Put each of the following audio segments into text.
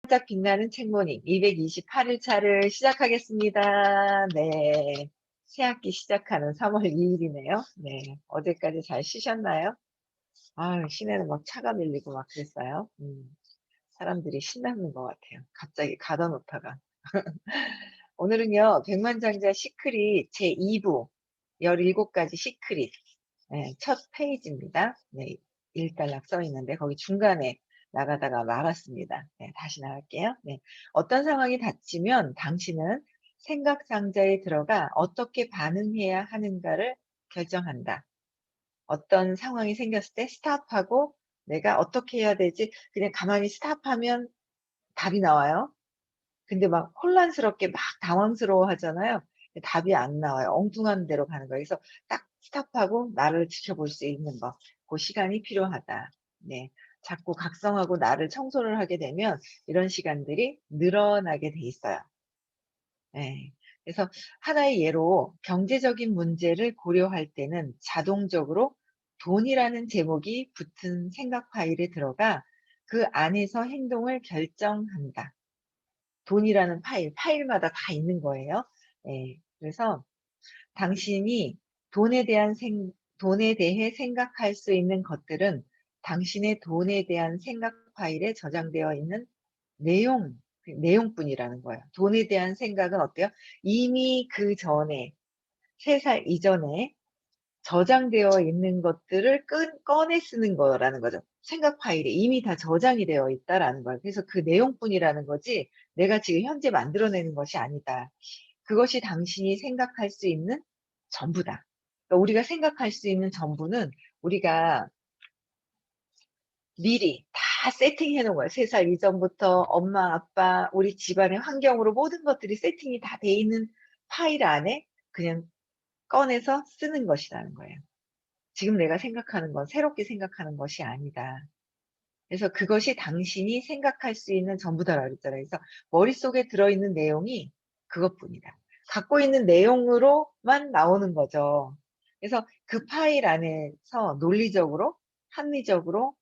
반짝 빛나는 책모닝 228일 차를 시작하겠습니다. 네. 새학기 시작하는 3월 2일이네요. 네. 어제까지 잘 쉬셨나요? 아유, 시내는 막 차가 밀리고 막 그랬어요. 사람들이 신나는 것 같아요. 갑자기 가다놓다가. 오늘은요, 백만장자 시크릿 제2부 17가지 시크릿 네, 첫 페이지입니다. 네, 일단락 써 있는데 거기 중간에 나가다가 말았습니다. 네, 다시 나갈게요. 네, 어떤 상황이 닥치면 당신은 생각 상자에 들어가 어떻게 반응해야 하는가를 결정한다. 어떤 상황이 생겼을 때 스탑하고 내가 어떻게 해야 되지? 그냥 가만히 스탑하면 답이 나와요. 근데 막 혼란스럽게 막 당황스러워 하잖아요. 답이 안 나와요. 엉뚱한 데로 가는 거예요. 그래서 딱 스탑하고 나를 지켜볼 수 있는 거. 그 시간이 필요하다. 네. 자꾸 각성하고 나를 청소를 하게 되면 이런 시간들이 늘어나게 돼 있어요. 네. 그래서 하나의 예로 경제적인 문제를 고려할 때는 자동적으로 돈이라는 제목이 붙은 생각 파일에 들어가 그 안에서 행동을 결정한다. 돈이라는 파일마다 다 있는 거예요. 예. 그래서 당신이 돈에 대해 생각할 수 있는 것들은 당신의 돈에 대한 생각 파일에 저장되어 있는 내용뿐이라는 거예요. 돈에 대한 생각은 어때요? 이미 그 전에, 3살 이전에 저장되어 있는 것들을 꺼내 쓰는 거라는 거죠. 생각 파일에 이미 다 저장이 되어 있다라는 거예요. 그래서 그 내용뿐이라는 거지 내가 지금 현재 만들어내는 것이 아니다. 그것이 당신이 생각할 수 있는 전부다. 그러니까 우리가 생각할 수 있는 전부는 우리가 미리 다 세팅해 놓은 거예요. 3살 이전부터 엄마, 아빠, 우리 집안의 환경으로 모든 것들이 세팅이 다 돼 있는 파일 안에 그냥 꺼내서 쓰는 것이라는 거예요. 지금 내가 생각하는 건 새롭게 생각하는 것이 아니다. 그래서 그것이 당신이 생각할 수 있는 전부다라고 그랬잖아요. 그래서 머릿속에 들어있는 내용이 그것뿐이다. 갖고 있는 내용으로만 나오는 거죠. 그래서 그 파일 안에서 논리적으로, 합리적으로,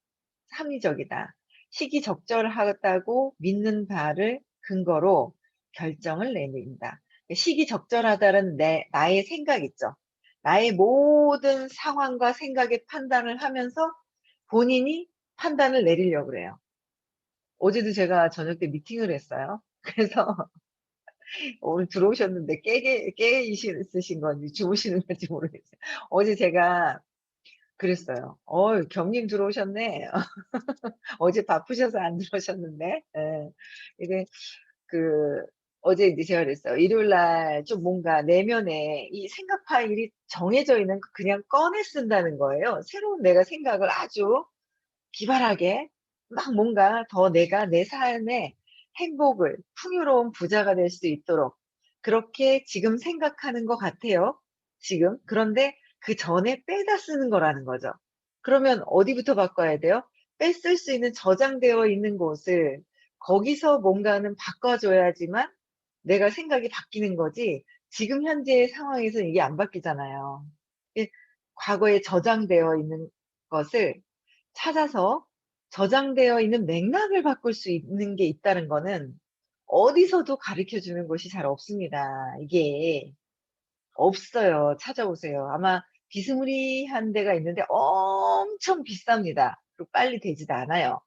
합리적이다. 시기적절하다고 믿는 바를 근거로 결정을 내린다. 시기적절하다는 나의 생각 있죠. 나의 모든 상황과 생각에 판단을 하면서 본인이 판단을 내리려고 그래요. 어제도 제가 저녁 때 미팅을 했어요. 그래서 오늘 들어오셨는데 깨 있으신 건지 주무시는 건지 모르겠어요. 어제 제가 그랬어요. 경님 들어오셨네. 어제 바쁘셔서 안 들어오셨는데. 예. 이게 그 어제 이제 제가 그랬어요. 일요일 날 좀 뭔가 내면에 이 생각 파일이 정해져 있는 거 그냥 꺼내 쓴다는 거예요. 새로운 내가 생각을 아주 기발하게 막 뭔가 더 내가 내 삶의 행복을 풍요로운 부자가 될 수 있도록 그렇게 지금 생각하는 것 같아요. 지금. 그런데 그 전에 빼다 쓰는 거라는 거죠. 그러면 어디부터 바꿔야 돼요? 뺐을 수 있는 저장되어 있는 곳을 거기서 뭔가는 바꿔줘야지만 내가 생각이 바뀌는 거지 지금 현재의 상황에서는 이게 안 바뀌잖아요. 과거에 저장되어 있는 것을 찾아서 저장되어 있는 맥락을 바꿀 수 있는 게 있다는 거는 어디서도 가르쳐 주는 곳이 잘 없습니다. 이게 없어요. 찾아오세요. 아마 비스무리한 데가 있는데 엄청 비쌉니다. 그리고 빨리 되지도 않아요.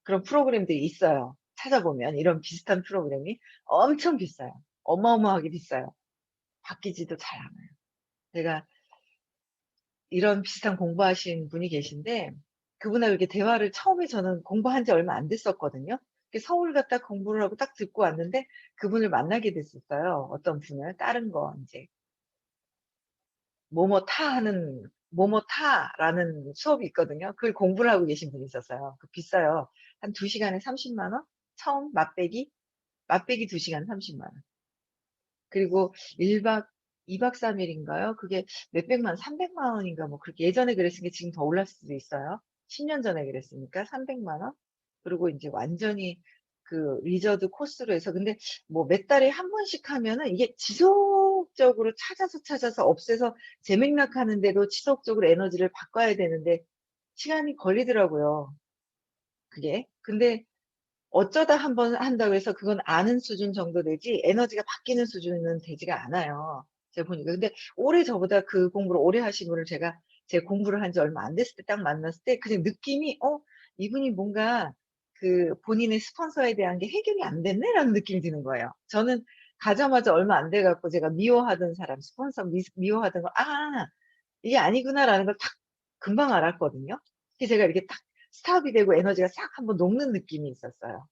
그런 프로그램들이 있어요. 찾아보면 이런 비슷한 프로그램이 엄청 비싸요. 어마어마하게 비싸요. 바뀌지도 잘 않아요. 제가 이런 비슷한 공부하신 분이 계신데 그분하고 이렇게 대화를 처음에 저는 공부한 지 얼마 안 됐었거든요. 서울 갔다 공부를 하고 딱 듣고 왔는데 그분을 만나게 됐었어요. 어떤 분을 다른 거 인제 뭐뭐타라는 수업이 있거든요. 그걸 공부를 하고 계신 분이 있었어요. 그 비싸요. 한 2 시간에 30만 원? 처음 맛배기 2 시간 30만 원. 그리고 1 박 2박 3 일인가요? 그게 몇백만 300만 원인가 뭐 그렇게 예전에 그랬으니까 지금 더 올랐을 수도 있어요. 10년 전에 그랬으니까 300만 원. 그리고 인제 완전히 그 리저드 코스로 해서 근데 뭐 몇 달에 한 번씩 하면은 이게 지속적으로 찾아서 없애서 재맥락하는데도 지속적으로 에너지를 바꿔야 되는데 시간이 걸리더라고요, 그게. 근데 어쩌다 한번 한다고 해서 그건 아는 수준 정도 되지 에너지가 바뀌는 수준은 되지가 않아요, 제가 보니까. 근데 오래 저보다 그 공부를 오래 하신 분을 제 공부를 한 지 얼마 안 됐을 때 딱 만났을 때 그냥 느낌이 '이분이 뭔가 그 본인의 스폰서에 대한 게 해결이 안 됐네.'라는 느낌이 드는 거예요. 저는 가자마자 얼마 안 돼 갖고 제가 미워하던 사람 스폰서 미워하던 거 '아 이게 아니구나.'라는 걸 딱 금방 알았거든요. 그래서 제가 이렇게 딱 스탑이 되고 에너지가 싹 한번 녹는 느낌이 있었어요.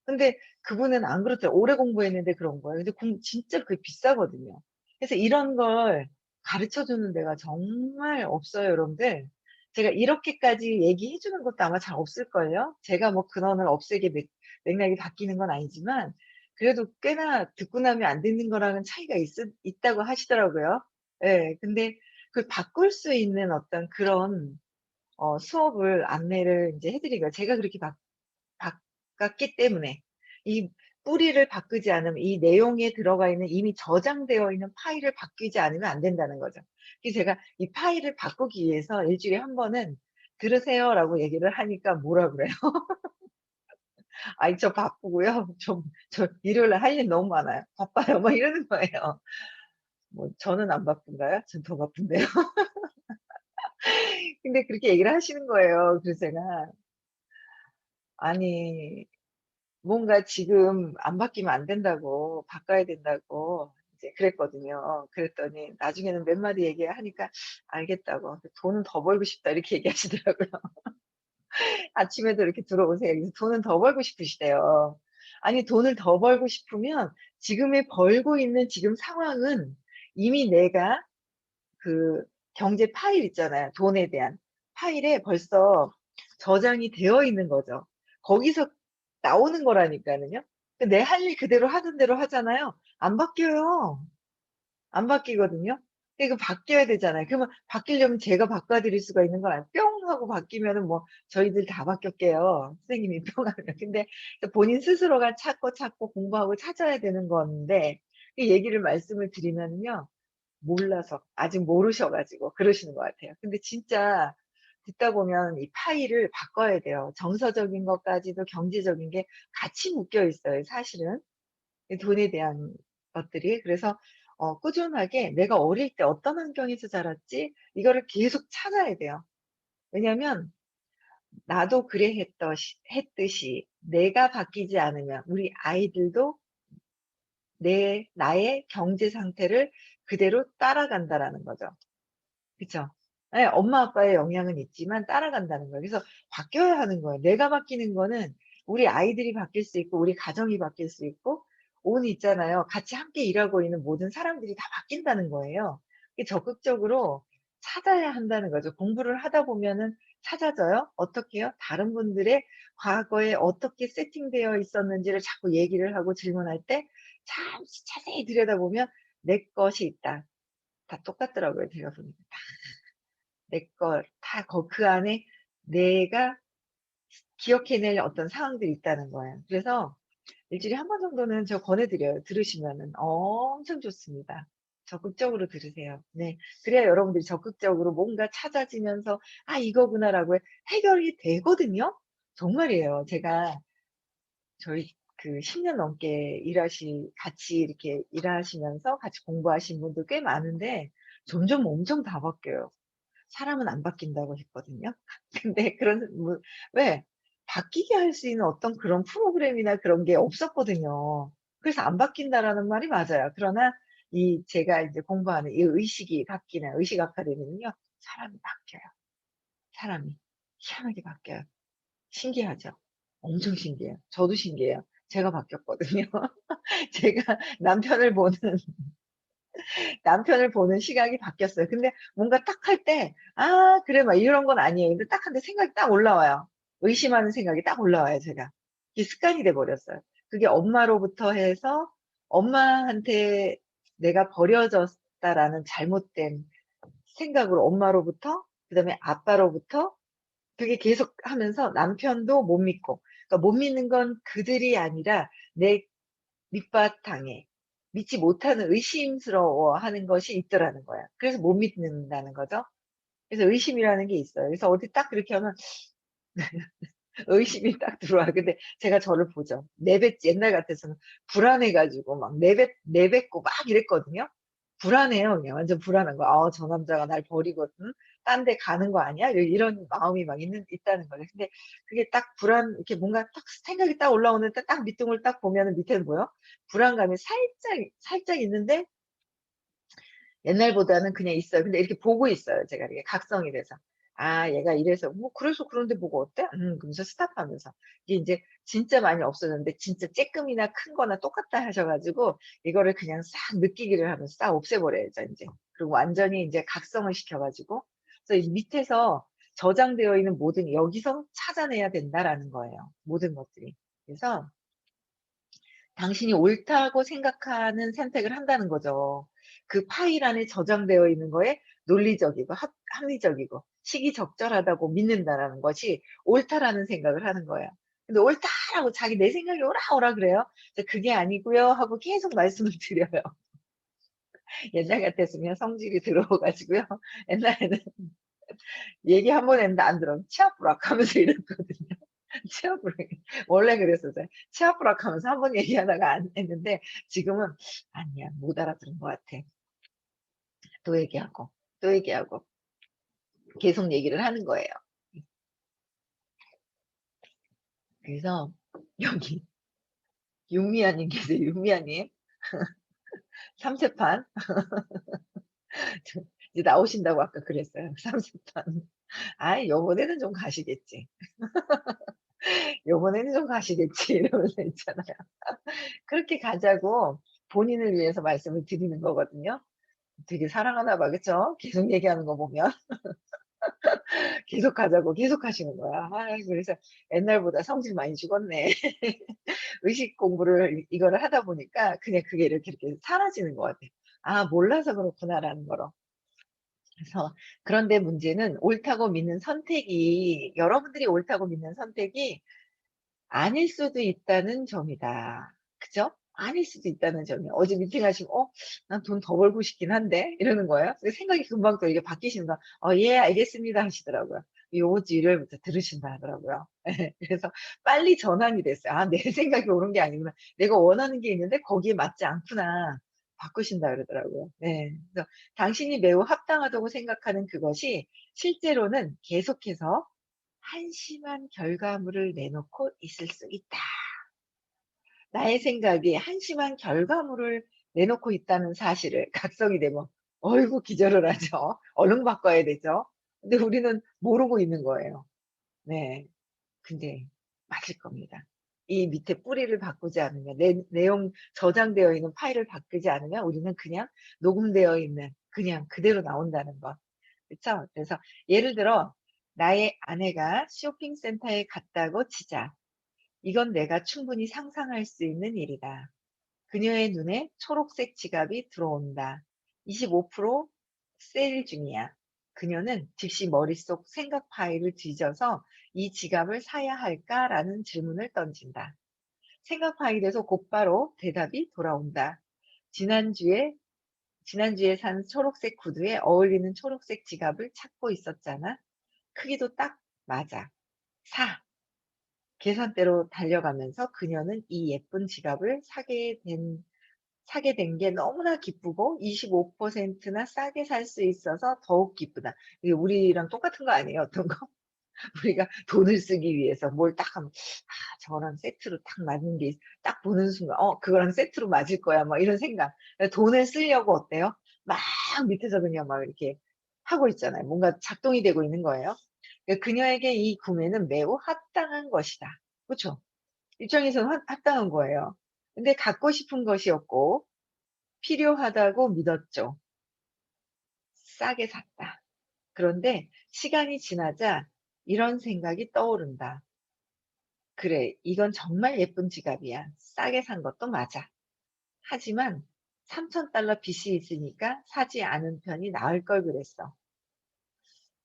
근데 그분은 안 그렇더라고요. 오래 공부했는데 그런 거예요. 근데 진짜 그게 비싸거든요. 그래서 이런 걸 가르쳐 주는 데가 정말 없어요, 여러분들. 제가 이렇게까지 얘기해 주는 것도 아마 잘 없을걸요? 제가 뭐 근원을 없애게 맥락이 바뀌는 건 아니지만 그래도 꽤나 듣고 나면 안 듣는 거랑은 차이가 있다고 하시더라고요. 예. 근데 그 바꿀 수 있는 어떤 그런 수업을 안내를 인제 해 드린 거예요. 제가 그렇게 바꿨기 때문에. 이 뿌리를 바꾸지 않으면 이 내용에 들어가 있는 이미 저장되어 있는 파일을 바뀌지 않으면 안 된다는 거죠. 그래서 제가 이 파일을 바꾸기 위해서 일 주일에 한 번은 "들으세요."라고 얘기를 하니까 뭐라 그래요. "아이 저 바쁘고요. 저 일요일 날 할 일 너무 많아요. 바빠요." 막 이러는 거예요. 뭐 저는 안 바쁜가요? 전 더 바쁜데요. 근데 그렇게 얘기를 하시는 거예요. 그래서 제가 아니 뭔가 지금 안 바뀌면 안 된다고 바꿔야 된다고 이제 그랬거든요. 그랬더니 나중에는 몇 마디 얘기하니까 알겠다고 "돈은 더 벌고 싶다." 이렇게 얘기하시더라고요. 아침에도 이렇게 들어오세요. 그래서 돈은 더 벌고 싶으시대요. 아니 돈을 더 벌고 싶으면 지금에 벌고 있는 지금 상황은 이미 내가 그 경제 파일 있잖아요. 돈에 대한 파일에 벌써 저장이 되어 있는 거죠. 거기서 나오는 거라니까는요. 내 할 일 그대로 하던 대로 하잖아요. 안 바뀌어요. 안 바뀌거든요. 근데 그 바뀌어야 되잖아요. 그러면 바뀌려면 제가 바꿔 드릴 수가 있는 건 뿅 하고 바뀌면은 뭐 저희들 다 바뀌었게요, 선생님이 뿅 하면. 근데 본인 스스로가 찾고 공부하고 찾아야 되는 건데 이 얘기를 말씀을 드리면은요. 몰라서 아직 모르셔 가지고 그러시는 것 같아요. 근데 진짜 듣다 보면 이 파일을 바꿔야 돼요. 정서적인 것까지도 경제적인 게 같이 묶여 있어요, 사실은. 이 돈에 대한 것들이. 그래서 꾸준하게 '내가 어릴 때 어떤 환경에서 자랐지?' 이거를 계속 찾아야 돼요. 왜냐면 나도 그래 했듯이 내가 바뀌지 않으면 우리 아이들도 나의 경제 상태를 그대로 따라간다라는 거죠. 그쵸. 예. 엄마 아빠의 영향은 있지만 따라간다는 거예요. 그래서 바뀌어야 하는 거예요. 내가 바뀌는 거는 우리 아이들이 바뀔 수 있고 우리 가정이 바뀔 수 있고 온 있잖아요. 같이 함께 일하고 있는 모든 사람들이 다 바뀐다는 거예요. 이 적극적으로 찾아야 한다는 거죠. 공부를 하다 보면은 찾아져요. 어떻게요? 다른 분들의 과거에 어떻게 세팅되어 있었는지를 자꾸 얘기를 하고 질문할 때 잠시 자세히 들여다보면 '내 것이 있다.' 다 똑같더라고요, 제가 보니까. 내 걸 다 그 안에 내가 기억해낼 어떤 상황들이 있다는 거예요. 그래서 일 주일에 한 번 정도는 저 권해 드려요. 들으시면은 엄청 좋습니다. 적극적으로 들으세요. 네. 그래야 여러분들이 적극적으로 뭔가 찾아지면서 '아 이거구나.'라고 해결이 되거든요. 정말이에요. 제가 저희 그 10년 넘게 같이 이렇게 일하시면서 같이 공부하신 분도 꽤 많은데 점점 엄청 다 바뀌어요. 사람은 안 바뀐다고 했거든요. 근데 그런 뭐 왜 바뀌게 할 수 있는 어떤 그런 프로그램이나 그런 게 없었거든요. 그래서 안 바뀐다라는 말이 맞아요. 그러나 이 제가 이제 공부하는 이 의식이 바뀌는 의식 아카데미는요. 사람이 바뀌어요. 사람이. 희한하게 바뀌어요. 신기하죠? 엄청 신기해요. 저도 신기해요. 제가 바뀌었거든요. 제가 남편을 보는 시각이 바뀌었어요. 근데 뭔가 딱 할 때 '아 그래.' 막 이런 건 아니에요. 근데 딱 하는데 생각이 딱 올라와요. 의심하는 생각이 딱 올라와요 제가. 이게 습관이 돼 버렸어요. 그게 엄마로부터 해서 엄마한테 '내가 버려졌다.'라는 잘못된 생각으로 엄마로부터 그다음에 아빠로부터 그게 계속하면서 남편도 못 믿고 그러니까 못 믿는 건 그들이 아니라 내 밑바탕에 믿지 못하는 의심스러워하는 것이 있더라는 거야. 그래서 못 믿는다는 거죠. 그래서 의심이라는 게 있어요. 그래서 어디 딱 그렇게 하면 의심이 딱 들어와요. 근데 제가 저를 보죠. 내뱉 옛날 같아서는 불안해 가지고 막 내뱉고 막 이랬거든요. 불안해요. 그냥 완전 불안한 거야. '아 저 남자가 날 버리고 딴 데 가는 거 아니야?' 이런 마음이 막 있다는 거죠. 근데 그게 딱 이렇게 뭔가 딱 생각이 딱 올라오는데 딱 밑둥을 딱 보면은 밑에는 뭐예요? 불안감이 살짝 있는데 옛날보다는 그냥 있어요. 근데 이렇게 보고 있어요, 제가 이렇게 각성이 돼서. '아 얘가 이래서 뭐 그래서 그런데 뭐가 어때?' 그러면서 스탑하면서. 이게 인제 진짜 많이 없어졌는데 진짜 쬐끔이나 큰 거나 똑같다 하셔 가지고 이거를 그냥 싹 느끼기를 하면서 싹 없애 버려야죠 인제. 그리고 완전히 인제 각성을 시켜 가지고 그래서 이 밑에서 저장되어 있는 모든 '여기서 찾아내야 된다.'라는 거예요, 모든 것들이. 그래서 당신이 옳다고 생각하는 선택을 한다는 거죠. 그 파일 안에 저장되어 있는 거에 논리적이고 합리적이고 시기적절하다고 믿는다라는 것이 옳다라는 생각을 하는 거예요. 근데 "옳다."라고 자기 내 생각이 "오라, 오라." 그래요. 그래서 "그게 아니고요." 하고 계속 말씀을 드려요. 옛날 같았으면 성질이 더러워 가지고요. 옛날에는 얘기 한 번 했는데 안 들으면 치아뿌락 하면서 이랬거든요. 치아뿌락. 원래 그랬었어요. 치아뿌락 하면서 한 번 얘기하다가 안 했는데 지금은 "아니야. 못 알아들은 것 같아." 또 얘기하고 또 얘기하고 계속 얘기를 하는 거예요. 그래서 여기 윤미아 님 계세요. 윤미아 님. 삼세판. 저 이제 나오신다고 아까 그랬어요. 삼세판. "아이 요번에는 좀 가시겠지. 요번에는 좀 가시겠지." 이러면서 있잖아요. 그렇게 가자고 본인을 위해서 말씀을 드리는 거거든요. 되게 사랑하나 봐. 그쵸? 계속 얘기하는 거 보면. 계속 가자고 계속 하시는 거야. 그래서 옛날보다 성질 많이 죽었네. 의식 공부를 이거를 하다 보니까 그냥 그게 이렇게 사라지는 것 같아요. '아 몰라서 그렇구나.'라는 거로. 그래서 그런데 문제는 옳다고 믿는 선택이 여러분들이 옳다고 믿는 선택이 아닐 수도 있다는 점이다. 그죠? 아닐 수도 있다는 점이에요. 어제 미팅하시고 난 돈 더 벌고 싶긴 한데.' 이러는 거예요. 근데 생각이 금방 또 이게 바뀌시는 거야. 예 알겠습니다." 하시더라고요. 요번 주 일요일부터 들으신다 하더라고요. 예. 그래서 빨리 전환이 됐어요. '아 내 생각이 옳은 게 아니구나. 내가 원하는 게 있는데 거기에 맞지 않구나.' 바꾸신다 그러더라고요. 네. 그래서 당신이 매우 합당하다고 생각하는 그것이 실제로는 계속해서 한심한 결과물을 내놓고 있을 수 있다. 나의 생각이 한심한 결과물을 내놓고 있다는 사실을 각성이 되면 어이구 기절을 하죠. 얼른 바꿔야 되죠. 근데 우리는 모르고 있는 거예요. 네. 근데 맞을 겁니다. 이 밑에 뿌리를 바꾸지 않으면 내용 저장되어 있는 파일을 바꾸지 않으면 우리는 그냥 녹음되어 있는 그냥 그대로 나온다는 것. 그쵸? 그래서 예를 들어 나의 아내가 쇼핑센터에 갔다고 치자. 이건 내가 충분히 상상할 수 있는 일이다. 그녀의 눈에 초록색 지갑이 들어온다. 25% 세일 중이야. 그녀는 즉시 머릿속 생각 파일을 뒤져서 이 지갑을 사야 할까라는 질문을 던진다. 생각 파일에서 곧바로 대답이 돌아온다. 지난주에, 지난주에 산 초록색 구두에 어울리는 초록색 지갑을 찾고 있었잖아. 크기도 딱 맞아. 사. 계산대로 달려가면서 그녀는 이 예쁜 지갑을 사게 된 게 너무나 기쁘고 25%나 싸게 살 수 있어서 더욱 기쁘다. 이게 우리랑 똑같은 거 아니에요, 어떤 거? 우리가 돈을 쓰기 위해서 뭘 딱 하면 '아 저거랑 세트로 딱 맞는 게 딱 보는 순간 그거랑 세트로 맞을 거야.' 막 이런 생각. 돈을 쓰려고 어때요? 막 밑에서 그냥 막 이렇게 하고 있잖아요. 뭔가 작동이 되고 있는 거예요. 그녀에게 이 구매는 매우 합당한 것이다. 그쵸? 입장에서는 합당한 거예요. 근데 갖고 싶은 것이었고 필요하다고 믿었죠. 싸게 샀다. 그런데 시간이 지나자 이런 생각이 떠오른다. '그래, 이건 정말 예쁜 지갑이야. 싸게 산 것도 맞아. 하지만 $3,000 빚이 있으니까 사지 않은 편이 나을 걸 그랬어.'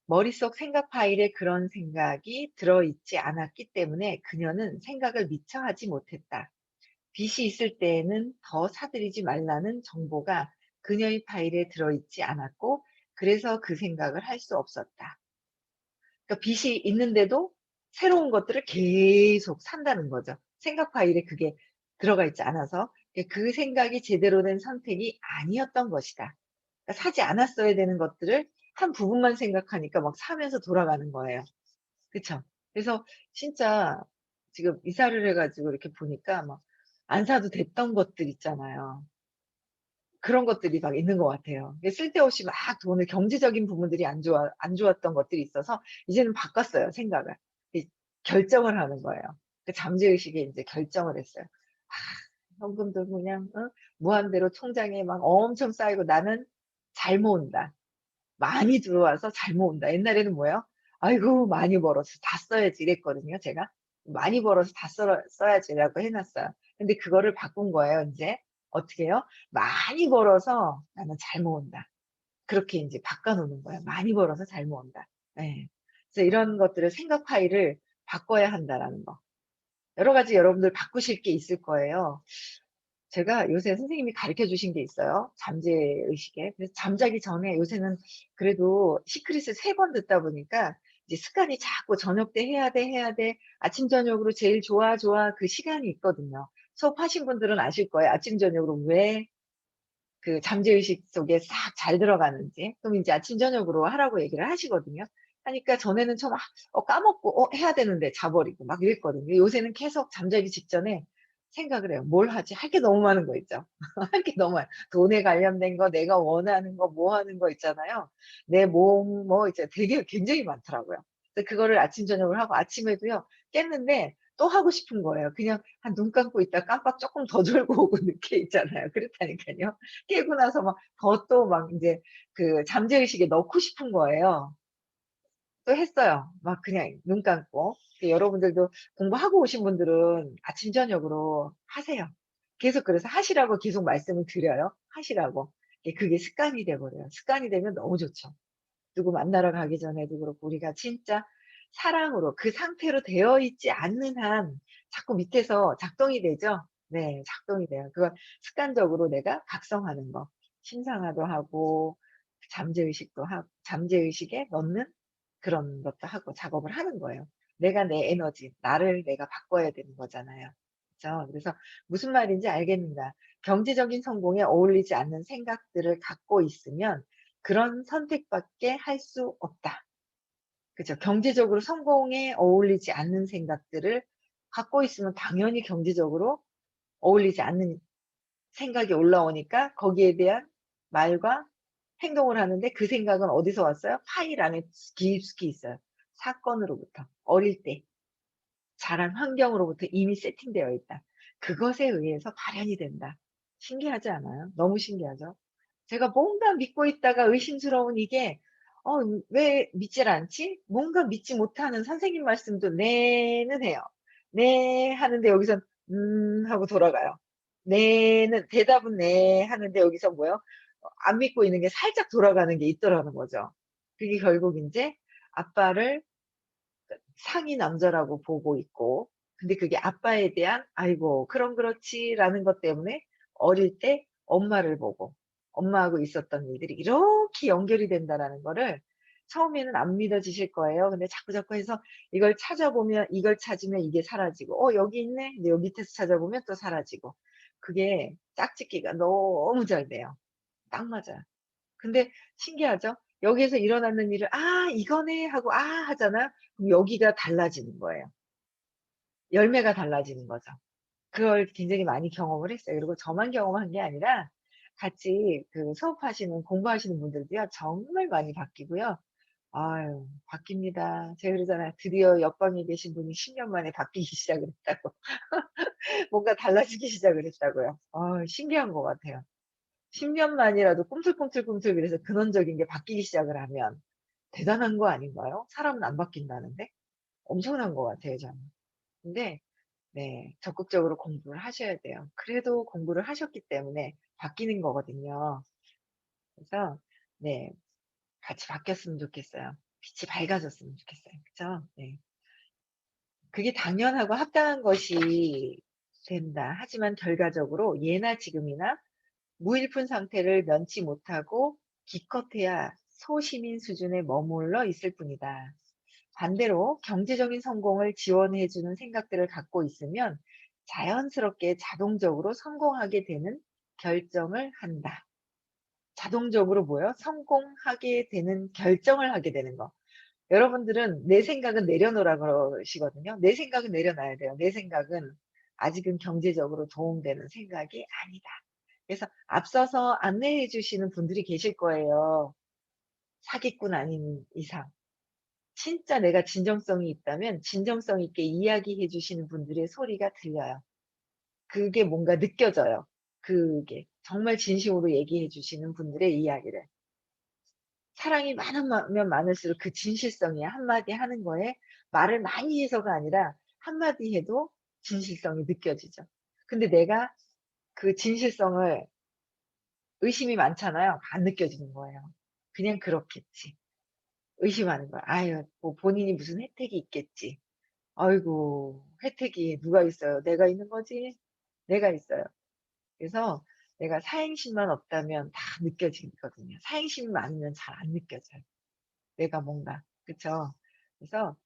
머릿속 생각 파일에 그런 생각이 들어있지 않았기 때문에 그녀는 생각을 미처 하지 못했다. 빚이 있을 때에는 더 사들이지 말라는 정보가 그녀의 파일에 들어있지 않았고 그래서 그 생각을 할 수 없었다. 그러니까 빚이 있는데도 새로운 것들을 계속 산다는 거죠. 생각 파일에 그게 들어가 있지 않아서 그 생각이 제대로 된 선택이 아니었던 것이다. 그러니까 사지 않았어야 되는 것들을 한 부분만 생각하니까 막 사면서 돌아가는 거예요. 그쵸? 그래서 진짜 지금 이사를 해 가지고 이렇게 보니까 막 안 사도 됐던 것들 있잖아요. 그런 것들이 막 있는 것 같아요. 이게 쓸데없이 막 돈을 경제적인 부분들이 안 좋았던 것들이 있어서 이제는 바꿨어요, 생각을. 이 결정을 하는 거예요. 그 잠재의식에 인제 결정을 했어요. '아 현금도 그냥 무한대로 통장에 막 엄청 쌓이고 나는 잘 모은다. 많이 들어와서 잘 모은다.' 옛날에는 뭐예요? '아이고 많이 벌어서 다 써야지.' 이랬거든요, 제가. '많이 벌어서 다 써야지.'라고 해 놨어요. 근데 그거를 바꾼 거예요, 인제. 어떻게 해요? '많이 벌어서 나는 잘 모은다.' 그렇게 인제 바꿔 놓는 거예요. '많이 벌어서 잘 모은다.' 예. 그래서 이런 것들을 생각 파일을 바꿔야 한다라는 거. 여러 가지 여러분들 바꾸실 게 있을 거예요. 제가 요새 선생님이 가르쳐 주신 게 있어요, 잠재의식에. 그래서 잠자기 전에 요새는 그래도 시크릿을 3번 듣다 보니까 이제 습관이 자꾸 저녁 때 해야 돼, 해야 돼. 아침 저녁으로 제일 좋아, 좋아 그 시간이 있거든요. 수업하신 분들은 아실 거예요. 아침 저녁으로 왜 그 잠재의식 속에 싹 잘 들어가는지. 그럼 인제 아침 저녁으로 하라고 얘기를 하시거든요. 하니까 전에는 좀 까먹고 해야 되는데 자 버리고 막 이랬거든요. 요새는 계속 잠자기 직전에 생각을 해요. '뭘 하지?' 할 게 너무 많은 거 있죠. 할 게 너무 많아요. 돈에 관련된 거, 내가 원하는 거, 뭐 하는 거 있잖아요. 내 몸 뭐 이제 되게 굉장히 많더라고요. 그래서 그거를 아침 저녁을 하고 아침에도요 깼는데 또 하고 싶은 거예요. 그냥 한 눈 감고 있다 깜빡 쪼끔 더 졸고 오고 늦게 있잖아요. 그렇다니깐요. 깨고 나서 막 더 또 막 인제 그 잠재의식에 넣고 싶은 거예요. 또 했어요. 막 그냥 눈 감고. 그 여러분들도 공부하고 오신 분들은 아침 저녁으로 하세요. 계속 그래서 하시라고 계속 말씀을 드려요. 하시라고. 예 그게 습관이 돼 버려요. 습관이 되면 너무 좋죠. 누구 만나러 가기 전에도 그렇고 우리가 진짜 사랑으로 그 상태로 되어 있지 않는 한 자꾸 밑에서 작동이 되죠. 네. 작동이 돼요. 그걸 습관적으로 내가 각성하는 거. 심상화도 하고 잠재의식도 잠재의식에 넣는 그런 것도 하고 작업을 하는 거예요. 내가 내 에너지, 나를 내가 바꿔야 되는 거잖아요. 그죠? 그래서 무슨 말인지 알겠는가. 경제적인 성공에 어울리지 않는 생각들을 갖고 있으면 그런 선택밖에 할 수 없다. 그죠? 경제적으로 성공에 어울리지 않는 생각들을 갖고 있으면 당연히 경제적으로 어울리지 않는 생각이 올라오니까 거기에 대한 말과 행동을 하는데 그 생각은 어디서 왔어요? 파일 안에 깊숙이 있어요. 사건으로부터, 어릴 때 자란 환경으로부터 이미 세팅되어 있다. 그것에 의해서 발현이 된다. 신기하지 않아요? 너무 신기하죠? 제가 뭔가 믿고 있다가 의심스러운 이게 '왜 믿질 않지?' 뭔가 믿지 못하는 선생님 말씀도 "네"는 해요. "네." 하는데 여기선 하고 돌아가요. "네"는 대답은 "네." 하는데 여기서 뭐예요? 안 믿고 있는 게 살짝 돌아가는 게 있더라는 거죠. 그게 결국 인제 아빠를 상이 남자라고 보고 있고 근데 그게 아빠에 대한 '아이고 그럼 그렇지.'라는 것 때문에 어릴 때 엄마를 보고 엄마하고 있었던 일들이 이렇게 연결이 된다라는 거를 처음에는 안 믿어지실 거예요. 근데 자꾸자꾸 해서 이걸 찾아보면 이걸 찾으면 이게 사라지고 '어 여기 있네.' 근데 요 밑에서 찾아보면 또 사라지고. 그게 짝짓기가 너무 잘 돼요. 딱 맞아요. 근데 신기하죠? 여기에서 일어나는 일을 '아 이거네.' 하고 '아.' 하잖아요. 그럼 여기가 달라지는 거예요. 열매가 달라지는 거죠. 그걸 굉장히 많이 경험을 했어요. 그리고 저만 경험한 게 아니라 같이 그 수업하시는 공부하시는 분들도요 정말 많이 바뀌고요. 아유 바뀝니다. 제가 그러잖아요. 드디어 옆방에 계신 분이 10년 만에 바뀌기 시작을 했다고. 뭔가 달라지기 시작을 했다고요. 신기한 것 같아요. 10년 만이라도 꿈틀꿈틀꿈틀 그래서 근원적인 게 바뀌기 시작을 하면 대단한 거 아닌가요? 사람은 안 바뀐다는데? 엄청난 것 같아요 저는. 근데 네 적극적으로 공부를 하셔야 돼요. 그래도 공부를 하셨기 때문에 바뀌는 거거든요. 그래서 네 같이 바뀌었으면 좋겠어요. 빛이 밝아졌으면 좋겠어요. 그죠? 네. 그게 당연하고 합당한 것이 된다. 하지만 결과적으로 예나 지금이나 무일푼 상태를 면치 못하고 기껏해야 소시민 수준에 머물러 있을 뿐이다. 반대로 경제적인 성공을 지원해 주는 생각들을 갖고 있으면 자연스럽게 자동적으로 성공하게 되는 결정을 한다. 자동적으로 뭐요? 성공하게 되는 결정을 하게 되는 거. 여러분들은 내 생각은 내려놓으라 그러시거든요. 내 생각은 내려놔야 돼요. 내 생각은 아직은 경제적으로 도움되는 생각이 아니다. 그래서 앞서서 안내해 주시는 분들이 계실 거예요. 사기꾼 아닌 이상. 진짜 내가 진정성이 있다면 진정성 있게 이야기해 주시는 분들의 소리가 들려요. 그게 뭔가 느껴져요. 그게 정말 진심으로 얘기해 주시는 분들의 이야기를. 사랑이 많으면 많을수록 그 진실성이 한마디 하는 거에 말을 많이 해서가 아니라 한마디 해도 진실성이 느껴지죠. 근데 내가 그 진실성을 의심이 많잖아요. 안 느껴지는 거예요. 그냥 그렇겠지. 의심하는 거야. 아유, 뭐 본인이 무슨 혜택이 있겠지. 아이고, 혜택이 누가 있어요? 내가 있는 거지? 내가 있어요. 그래서 내가 사행심만 없다면 다 느껴지거든요. 사행심이 많으면 잘 안 느껴져요. 내가 뭔가. 그쵸? 그래서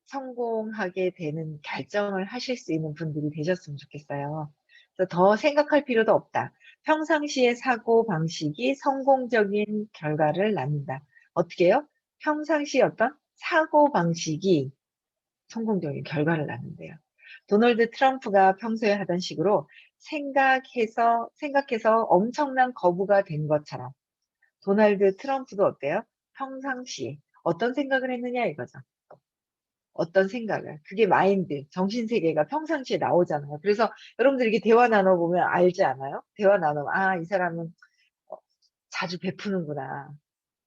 성공하게 되는 결정을 하실 수 있는 분들이 되셨으면 좋겠어요. 그래서 더 생각할 필요도 없다. 평상시의 사고방식이 성공적인 결과를 낳는다. 어떻게 해요? 평상시 어떤 사고방식이 성공적인 결과를 낳는대요. 도널드 트럼프가 평소에 하던 식으로 생각해서 엄청난 거부가 된 것처럼 도널드 트럼프도 어때요? 평상시에 어떤 생각을 했느냐 이거죠. 어떤 생각을. 그게 마인드, 정신세계가 평상시에 나오잖아요. 그래서 여러분들 이렇게 대화 나눠보면 알지 않아요? 대화 나누면, 아, 이 사람은 어, 자주 베푸는구나.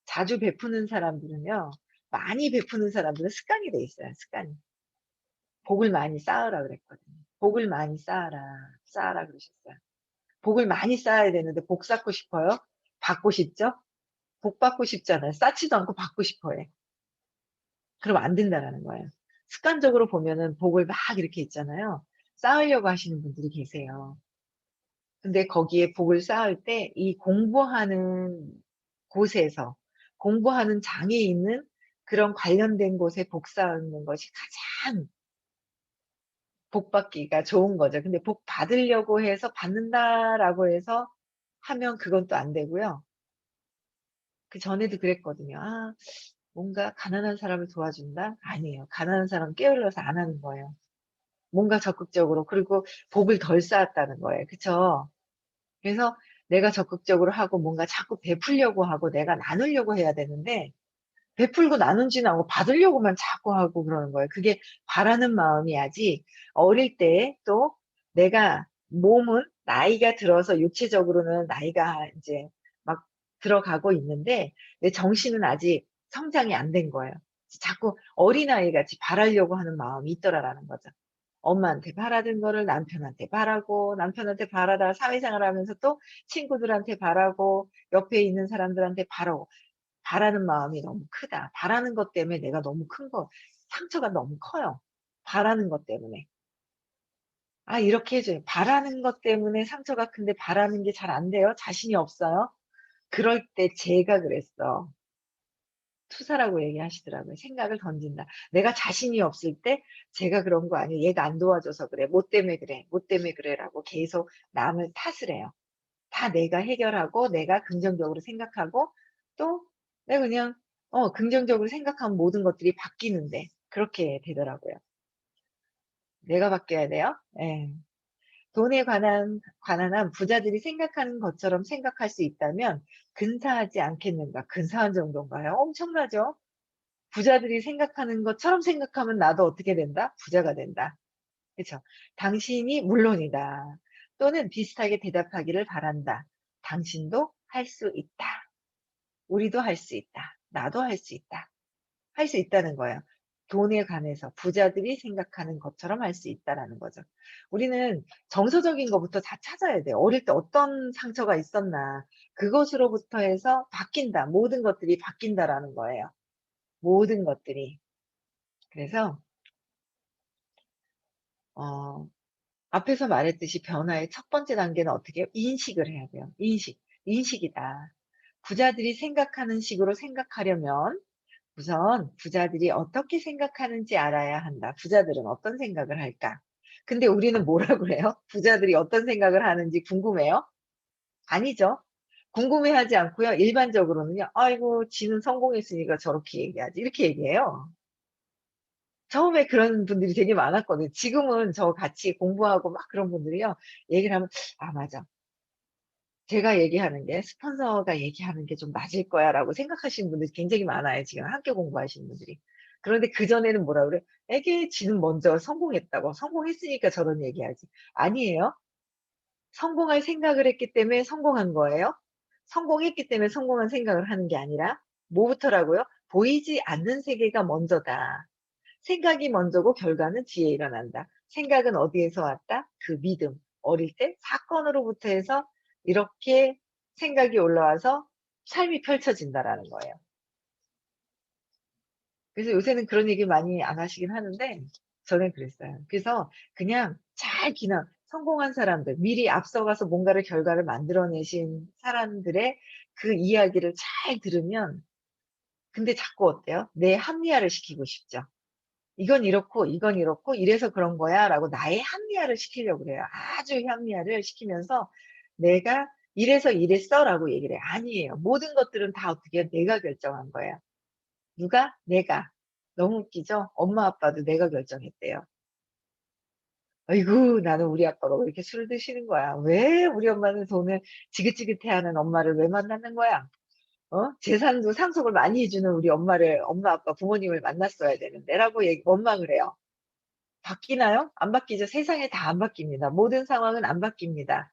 자주 베푸는 사람들은요, 많이 베푸는 사람들은 습관이 돼 있어요. 습관이. 복을 많이 쌓으라 그랬거든요. 복을 많이 쌓아라 그러셨어요. 복을 많이 쌓아야 되는데 복 쌓고 싶어요? 받고 싶죠? 복 받고 싶잖아요. 쌓지도 않고 받고 싶어 해. 그럼 안 된다라는 거예요. 습관적으로 보면은 복을 막 이렇게 있잖아요. 쌓으려고 하시는 분들이 계세요. 근데 거기에 복을 쌓을 때 이 공부하는 곳에서, 공부하는 장에 있는 그런 관련된 곳에 복 쌓는 것이 가장 복 받기가 좋은 거죠. 근데 복 받으려고 해서 받는다라고 해서 하면 그건 또 안 되고요. 그전에도 그랬거든요. 아, 뭔가 가난한 사람을 도와준다? 아니에요. 가난한 사람 게을러서 안 하는 거예요. 뭔가 적극적으로, 그리고 복을 덜 쌓았다는 거예요. 그쵸? 그래서 내가 적극적으로 하고 뭔가 자꾸 베풀려고 하고 내가 나누려고 해야 되는데 베풀고 나눈지는 않고 받으려고만 자꾸 하고 그러는 거예요. 그게 바라는 마음이야지. 어릴 때 또 내가 몸은 나이가 들어서 육체적으로는 나이가 이제 막 들어가고 있는데 내 정신은 아직 성장이 안 된 거예요. 자꾸 어린아이 같이 바라려고 하는 마음이 있더라라는 거죠. 엄마한테 바라던 거를 남편한테 바라고, 남편한테 바라다가 사회생활 하면서 또 친구들한테 바라고, 옆에 있는 사람들한테 바라고, 바라는 마음이 너무 크다. 바라는 것 때문에 내가 너무 상처가 너무 커요. 바라는 것 때문에. 아, 이렇게 해줘요. 바라는 것 때문에 상처가 큰데 바라는 게 잘 안 돼요? 자신이 없어요? 그럴 때 제가 그랬어. 투사라고 얘기하시더라고요. 생각을 던진다. 내가 자신이 없을 때 제가 그런 거 아니에요. 얘가 안 도와줘서 그래. 뭐 때문에 그래. 뭐 때문에 그래라고 계속 남을 탓을 해요. 다 내가 해결하고 내가 긍정적으로 생각하고 또 내가 그냥 긍정적으로 생각하면 모든 것들이 바뀌는데 그렇게 되더라고요. 내가 바뀌어야 돼요. 예. 돈에 관한 부자들이 생각하는 것처럼 생각할 수 있다면 근사하지 않겠는가? 근사한 정도인가요? 엄청나죠? 부자들이 생각하는 것처럼 생각하면 나도 어떻게 된다? 부자가 된다. 그렇죠? 당신이 물론이다. 또는 비슷하게 대답하기를 바란다. 당신도 할 수 있다. 우리도 할 수 있다. 나도 할 수 있다. 할 수 있다는 거예요. 돈에 관해서 부자들이 생각하는 것처럼 할 수 있다라는 거죠. 우리는 정서적인 것부터 다 찾아야 돼요. 어릴 때 어떤 상처가 있었나. 그것으로부터 해서 바뀐다. 모든 것들이 바뀐다라는 거예요. 모든 것들이. 그래서 어 앞에서 말했듯이 변화의 첫 번째 단계는 어떻게 해요? 인식을 해야 돼요. 인식. 인식이다. 부자들이 생각하는 식으로 생각하려면 우선 부자들이 어떻게 생각하는지 알아야 한다. 부자들은 어떤 생각을 할까? 근데 우리는 뭐라 그래요? 부자들이 어떤 생각을 하는지 궁금해요? 아니죠. 궁금해하지 않고요. 일반적으로는요. "아이고 지는 성공했으니까 저렇게 얘기하지." 이렇게 얘기해요. 처음에 그런 분들이 되게 많았거든요. 지금은 저같이 공부하고 막 그런 분들이요. 얘기를 하면 "아 맞아. 제가 얘기하는 게 스폰서가 얘기하는 게 좀 맞을 거야."라고 생각하시는 분들이 굉장히 많아요, 지금 함께 공부하시는 분들이. 그런데 그전에는 뭐라 그래요? "에게 지는 먼저 성공했다고. 성공했으니까 저런 얘기하지." 아니에요. 성공할 생각을 했기 때문에 성공한 거예요. 성공했기 때문에 성공한 생각을 하는 게 아니라 뭐부터라고요? 보이지 않는 세계가 먼저다. 생각이 먼저고 결과는 뒤에 일어난다. 생각은 어디에서 왔다? 그 믿음. 어릴 때 사건으로부터 해서 이렇게 생각이 올라와서 삶이 펼쳐진다라는 거예요. 그래서 요새는 그런 얘기 많이 안 하시긴 하는데 저는 그랬어요. 그래서 그냥 잘 그냥 성공한 사람들, 미리 앞서가서 뭔가를 결과를 만들어내신 사람들의 그 이야기를 잘 들으면 근데 자꾸 어때요? 내 합리화를 시키고 싶죠. "이건 이렇고 이건 이렇고 이래서 그런 거야."라고 나의 합리화를 시키려고 그래요. 아주 합리화를 시키면서 "내가 이래서 이랬어."라고 얘기를 해요. 아니에요. 모든 것들은 다 어떻게 해요? 내가 결정한 거예요. 누가? 내가. 너무 웃기죠? 엄마 아빠도 내가 결정했대요. "아이고 나는 우리 아빠가 왜 이렇게 술을 드시는 거야? 왜 우리 엄마는 돈을 지긋지긋해하는 엄마를 왜 만나는 거야? 재산도 상속을 많이 해 주는 우리 엄마를 엄마 아빠 부모님을 만났어야 되는데."라고 원망을 해요. 바뀌나요? 안 바뀌죠. 세상에 다 안 바뀝니다. 모든 상황은 안 바뀝니다.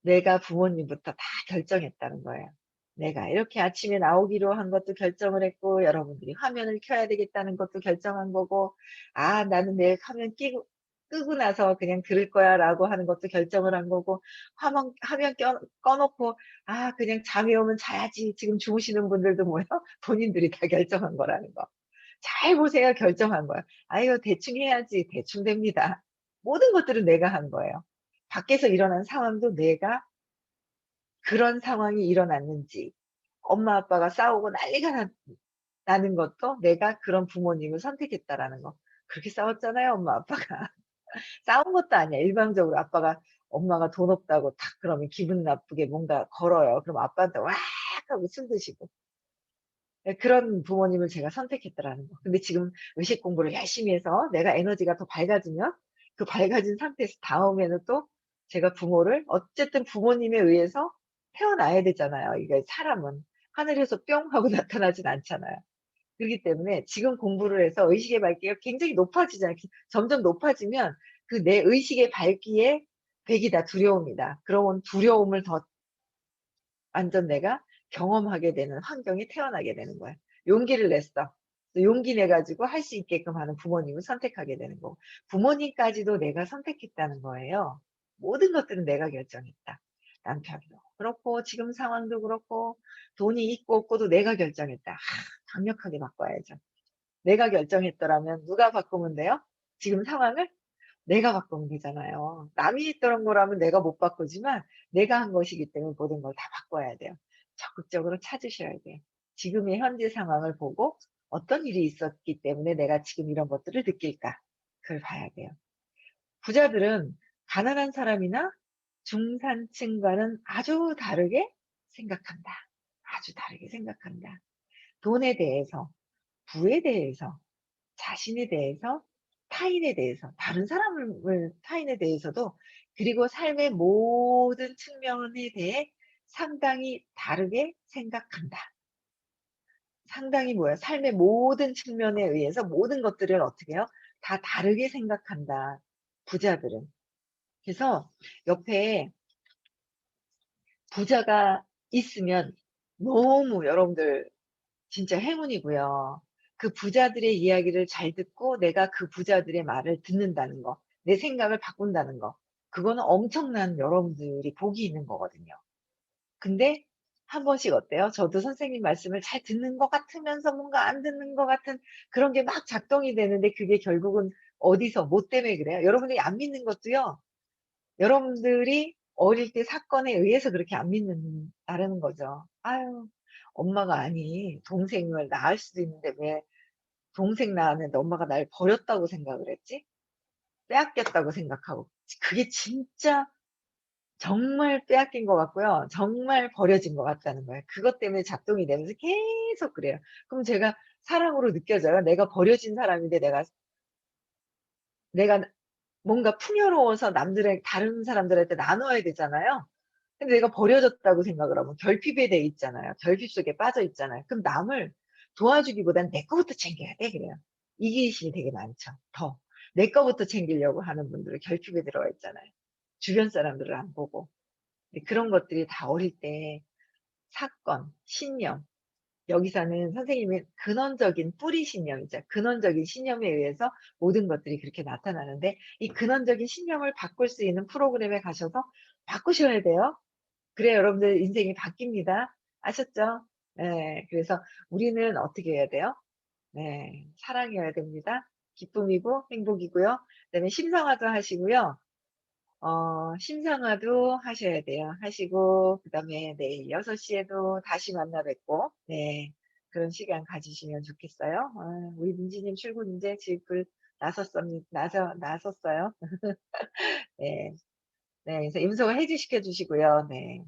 내가 부모님부터 다 결정했다는 거예요. 내가 이렇게 아침에 나오기로 한 것도 결정을 했고 여러분들이 화면을 켜야 되겠다는 것도 결정한 거고 '아 나는 내일 화면 끼고 끄고 나서 그냥 들을 거야.'라고 하는 것도 결정을 한 거고 화면 꺼 놓고 '아 그냥 잠이 오면 자야지.' 지금 주무시는 분들도 뭐예요? 본인들이 다 결정한 거라는 거. 잘 보세요. 결정한 거야. '아유 대충 해야지.' 대충 됩니다. 모든 것들은 내가 한 거예요. 밖에서 일어난 상황도 내가 그런 상황이 일어났는지 엄마 아빠가 싸우고 난리가 나는 것도 내가 그런 부모님을 선택했다라는 거. 그렇게 싸웠잖아요, 엄마 아빠가. 싸운 것도 아니야. 일방적으로 아빠가 엄마가 돈 없다고 탁 그러면 기분 나쁘게 뭔가 걸어요. 그럼 아빠한테 "왁." 하고 술 드시고. 예 그런 부모님을 제가 선택했다라는 거. 근데 지금 의식 공부를 열심히 해서 내가 에너지가 더 밝아지면 그 밝아진 상태에서 다음에는 또 제가 부모를 어쨌든 부모님에 의해서 태어나야 되잖아요. 이게 사람은. 하늘에서 뿅 하고 나타나진 않잖아요. 그렇기 때문에 지금 공부를 해서 의식의 밝기가 굉장히 높아지잖아요. 점점 높아지면 그 내 의식의 밝기에 100 이다 두려움이다. 그러면 두려움을 더 완전 내가 경험하게 되는 환경에 태어나게 되는 거야. 용기를 냈어. 또 용기 내 가지고 할 수 있게끔 하는 부모님을 선택하게 되는 거고 부모님까지도 내가 선택했다는 거예요. 모든 것들은 내가 결정했다. 남편도 그렇고 지금 상황도 그렇고 돈이 있고 없고도 내가 결정했다. 강력하게 바꿔야죠. 내가 결정했더라면 누가 바꾸면 돼요? 지금 상황을 내가 바꾸면 되잖아요. 남이 했던 거라면 내가 못 바꾸지만 내가 한 것이기 때문에 모든 걸 다 바꿔야 돼요. 적극적으로 찾으셔야 돼요. 지금의 현재 상황을 보고 '어떤 일이 있었기 때문에 내가 지금 이런 것들을 느낄까?' 그걸 봐야 돼요. 부자들은 가난한 사람이나 중산층과는 아주 다르게 생각한다. 아주 다르게 생각한다. 돈에 대해서, 부에 대해서, 자신에 대해서, 타인에 대해서, 다른 사람을 타인에 대해서도 그리고 삶의 모든 측면에 대해 상당히 다르게 생각한다. 상당히 뭐야 삶의 모든 측면에 의해서 모든 것들을 어떻게 해요? 다 다르게 생각한다, 부자들은. 그래서 옆에 부자가 있으면 너무 여러분들 진짜 행운이고요. 그 부자들의 이야기를 잘 듣고 내가 그 부자들의 말을 듣는다는 거, 내 생각을 바꾼다는 거, 그거는 엄청난 여러분들이 복이 있는 거거든요. 근데 한 번씩 어때요? 저도 선생님 말씀을 잘 듣는 것 같으면서 뭔가 안 듣는 것 같은 그런 게 막 작동이 되는데 그게 결국은 어디서 뭐 때문에 그래요? 여러분들이 안 믿는 것도요. 여러분들이 어릴 때 사건에 의해서 그렇게 안 믿는다라는 거죠. 아유 엄마가 아니 동생을 낳을 수도 있는데 왜 동생 낳았는데 엄마가 날 버렸다고 생각을 했지? 빼앗겼다고 생각하고 그게 진짜 정말 빼앗긴 것 같고요. 정말 버려진 것 같다는 거예요. 그것 때문에 작동이 되면서 계속 그래요. 그럼 제가 사랑으로 느껴져요? 내가 버려진 사람인데 내가 뭔가 풍요로워서 남들의 다른 사람들한테 나눠야 되잖아요. 근데 내가 버려졌다고 생각을 하면 결핍에 돼 있잖아요. 결핍 속에 빠져 있잖아요. 그럼 남을 도와주기보다는 내 거부터 챙겨야 돼 그래요. 이기심이 되게 많죠. 더. 내 거부터 챙기려고 하는 분들은 결핍에 들어가 있잖아요. 주변 사람들을 안 보고. 근데 그런 것들이 다 어릴 때 사건, 신념, 여기서는 선생님의 근원적인 뿌리 신념이죠. 근원적인 신념에 의해서 모든 것들이 그렇게 나타나는데 이 근원적인 신념을 바꿀 수 있는 프로그램에 가셔서 바꾸셔야 돼요. 그래야 여러분들 인생이 바뀝니다. 아셨죠? 네. 그래서 우리는 어떻게 해야 돼요? 네. 사랑해야 됩니다. 기쁨이고 행복이고요. 그다음에 심상화도 하시고요. 심상화도 하셔야 돼요. 하시고 그다음에 내일 6 시에도 다시 만나 뵙고 네 그런 시간 가지시면 좋겠어요. 우리 민지님 출근 인제 지금 나섰어요. 네. 네. 그래서 임소가 해지시켜 주시고요. 네.